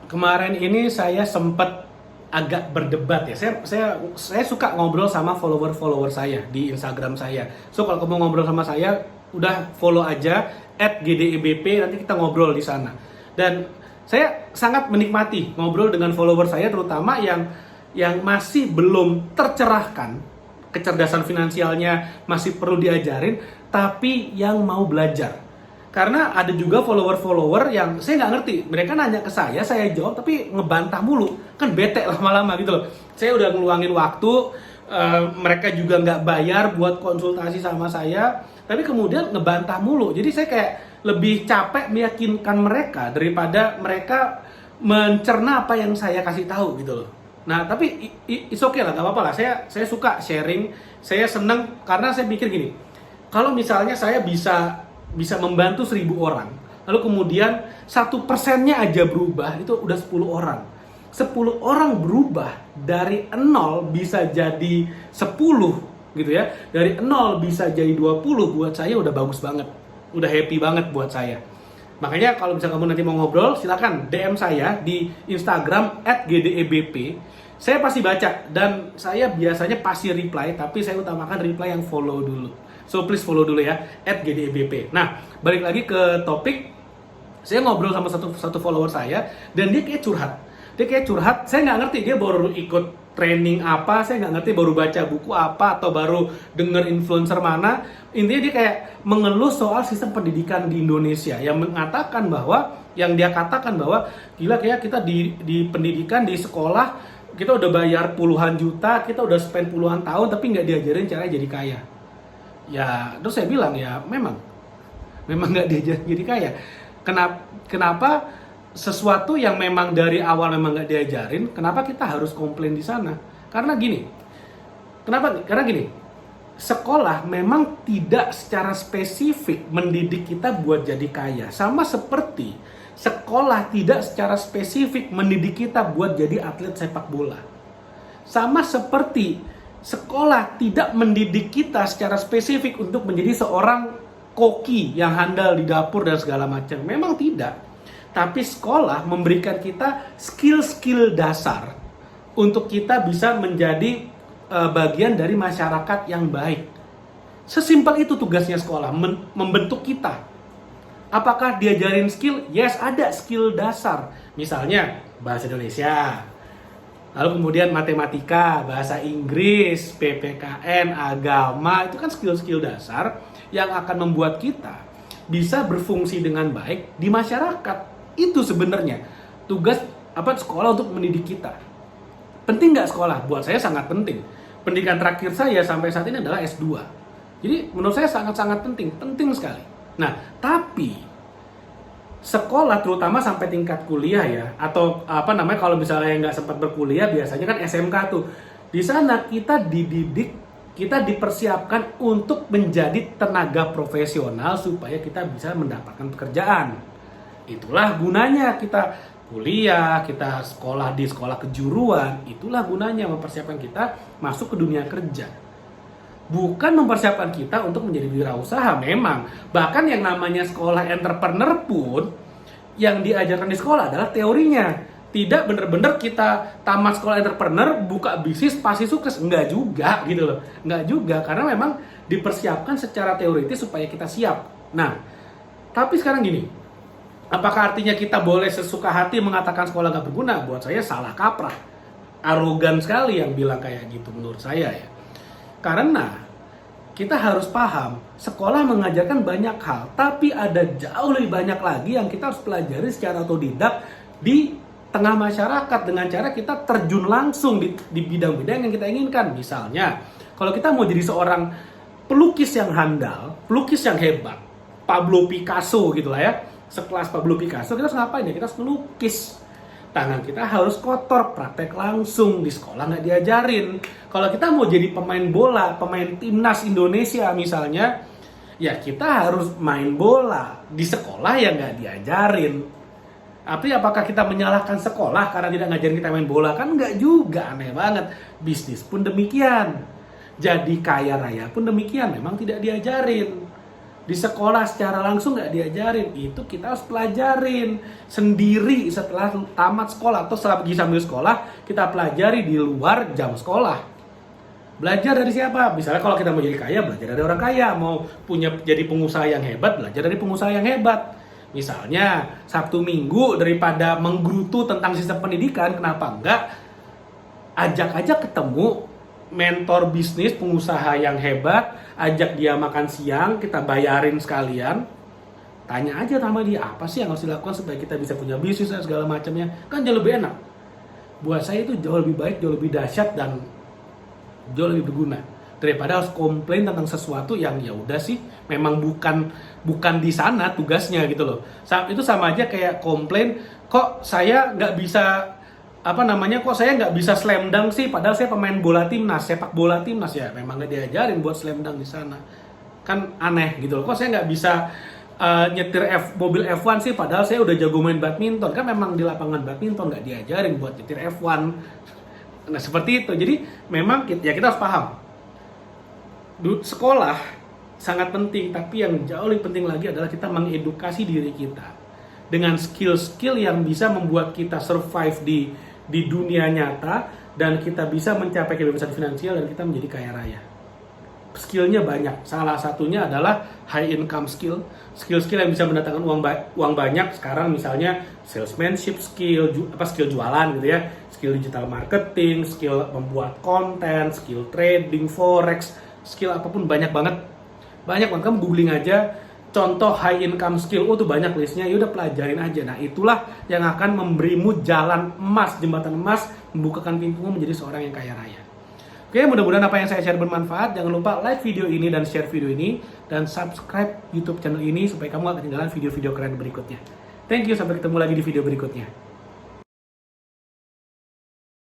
Kemarin ini saya sempat agak berdebat ya. Saya suka ngobrol sama follower saya di Instagram saya. So kalau kamu ngobrol sama saya, udah follow aja @gdebp, nanti kita ngobrol di sana. Dan saya sangat menikmati ngobrol dengan follower saya, terutama yang masih belum tercerahkan, kecerdasan finansialnya masih perlu diajarin, tapi yang mau belajar. Karena ada juga follower-follower yang saya nggak ngerti, mereka nanya ke saya jawab tapi ngebantah mulu, kan bete lama-lama gitu loh. Saya udah ngeluangin waktu, mereka juga nggak bayar buat konsultasi sama saya, tapi kemudian ngebantah mulu. Jadi saya kayak lebih capek meyakinkan mereka daripada mereka mencerna apa yang saya kasih tahu gitu loh. Nah tapi it's okay lah, gak apa-apa lah. Saya suka sharing, saya seneng karena saya pikir gini, kalau misalnya saya bisa membantu 1.000 orang, lalu kemudian 1%-nya aja berubah, itu udah 10 orang. 10 orang berubah dari 0 bisa jadi 10 gitu ya. Dari 0 bisa jadi 20, buat saya udah bagus banget. Udah happy banget buat saya. Makanya kalau misalnya kamu nanti mau ngobrol, silakan DM saya di Instagram @gdebp. Saya pasti baca dan saya biasanya pasti reply, tapi saya utamakan reply yang follow dulu. So please follow dulu ya @gdebp. Nah, balik lagi ke topik. Saya ngobrol sama satu follower saya dan dia kayak curhat. Saya nggak ngerti dia baru ikut training apa, saya nggak ngerti baru baca buku apa atau baru denger influencer mana. Intinya dia kayak mengeluh soal sistem pendidikan di Indonesia yang dia katakan bahwa gila, kayak kita di pendidikan, di sekolah kita udah bayar puluhan juta, kita udah spend puluhan tahun tapi nggak diajarin cara jadi kaya. Ya, terus saya bilang ya memang nggak diajarin jadi kaya. Kenapa sesuatu yang memang dari awal memang nggak diajarin, kenapa kita harus komplain di sana? Karena gini, sekolah memang tidak secara spesifik mendidik kita buat jadi kaya. Sama seperti sekolah tidak secara spesifik mendidik kita buat jadi atlet sepak bola. Sama seperti sekolah tidak mendidik kita secara spesifik untuk menjadi seorang koki yang handal di dapur dan segala macam. Memang tidak. Tapi sekolah memberikan kita skill-skill dasar untuk kita bisa menjadi bagian dari masyarakat yang baik. Sesimpel itu tugasnya sekolah, membentuk kita. Apakah diajarin skill? Yes, ada skill dasar. Misalnya bahasa Indonesia, lalu kemudian matematika, bahasa Inggris, PPKN, agama, itu kan skill-skill dasar yang akan membuat kita bisa berfungsi dengan baik di masyarakat. Itu sebenarnya tugas sekolah untuk mendidik kita. Penting nggak sekolah? Buat saya sangat penting. Pendidikan terakhir saya sampai saat ini adalah S2. Jadi menurut saya sangat-sangat penting sekali. Nah, tapi sekolah terutama sampai tingkat kuliah ya, atau kalau misalnya nggak sempat berkuliah, biasanya kan SMK tuh. Di sana kita dididik, kita dipersiapkan untuk menjadi tenaga profesional supaya kita bisa mendapatkan pekerjaan. Itulah gunanya kita kuliah, kita sekolah di sekolah kejuruan. Itulah gunanya mempersiapkan kita masuk ke dunia kerja. Bukan mempersiapkan kita untuk menjadi wirausaha. Memang bahkan yang namanya sekolah entrepreneur pun yang diajarkan di sekolah adalah teorinya. Tidak benar-benar kita tamat sekolah entrepreneur buka bisnis pasti sukses. Enggak juga gitu loh. Enggak juga, karena memang dipersiapkan secara teoritis supaya kita siap. Nah, tapi sekarang gini, apakah artinya kita boleh sesuka hati mengatakan sekolah gak berguna? Buat saya salah kaprah. Arogan sekali yang bilang kayak gitu menurut saya ya. Karena kita harus paham, sekolah mengajarkan banyak hal, tapi ada jauh lebih banyak lagi yang kita harus pelajari secara otodidak di tengah masyarakat dengan cara kita terjun langsung di bidang-bidang yang kita inginkan. Misalnya, kalau kita mau jadi seorang pelukis yang handal, pelukis yang hebat, Pablo Picasso gitu lah ya, sekelas Pablo Picasso, kita harus ngapain ya? Kita harus melukis. Tangan kita harus kotor, praktek langsung, di sekolah nggak diajarin. Kalau kita mau jadi pemain bola, pemain timnas Indonesia misalnya, ya kita harus main bola. Di sekolah ya nggak diajarin. Tapi apakah kita menyalahkan sekolah karena tidak ngajarin kita main bola? Kan nggak juga, aneh banget. Bisnis pun demikian. Jadi kaya raya pun demikian, memang tidak diajarin. Di sekolah secara langsung nggak diajarin, itu kita harus pelajarin sendiri setelah tamat sekolah atau setelah pergi sambil sekolah, kita pelajari di luar jam sekolah. Belajar dari siapa? Misalnya kalau kita mau jadi kaya, belajar dari orang kaya. Mau jadi pengusaha yang hebat, belajar dari pengusaha yang hebat. Misalnya Sabtu Minggu daripada menggerutu tentang sistem pendidikan, kenapa enggak ajak aja ketemu mentor bisnis pengusaha yang hebat, ajak dia makan siang, kita bayarin sekalian. Tanya aja sama dia, apa sih yang harus dilakukan supaya kita bisa punya bisnis dan segala macamnya. Kan jauh lebih enak. Buat saya itu jauh lebih baik, jauh lebih dahsyat, dan jauh lebih berguna daripada harus komplain tentang sesuatu yang ya udah sih memang bukan di sana tugasnya gitu loh. Itu sama aja kayak komplain, kok saya nggak bisa kok saya nggak bisa slam dunk sih, padahal saya pemain bola timnas, sepak bola timnas. Ya memang nggak diajarin buat slam dunk di sana, kan aneh gitu loh. Kok saya nggak bisa nyetir mobil F1 sih, padahal saya udah jago main badminton. Kan memang di lapangan badminton nggak diajarin buat nyetir F1. Nah seperti itu. Jadi memang kita harus paham, sekolah sangat penting, tapi yang jauh lebih penting lagi adalah kita mengedukasi diri kita dengan skill-skill yang bisa membuat kita survive di dunia nyata, dan kita bisa mencapai kebebasan finansial dan kita menjadi kaya raya. Skillnya banyak. Salah satunya adalah high income skill yang bisa mendatangkan uang banyak. Sekarang misalnya salesmanship skill, skill jualan gitu ya, skill digital marketing, skill membuat konten, skill trading, forex, skill apapun banyak banget. Kamu googling aja contoh high income skill, tuh banyak listnya, yaudah pelajarin aja. Nah itulah yang akan memberimu jalan emas, jembatan emas, membukakan pintumu menjadi seorang yang kaya raya. Oke, mudah-mudahan apa yang saya share bermanfaat. Jangan lupa like video ini dan share video ini, dan subscribe YouTube channel ini supaya kamu gak ketinggalan video-video keren berikutnya. Thank you, sampai ketemu lagi di video berikutnya.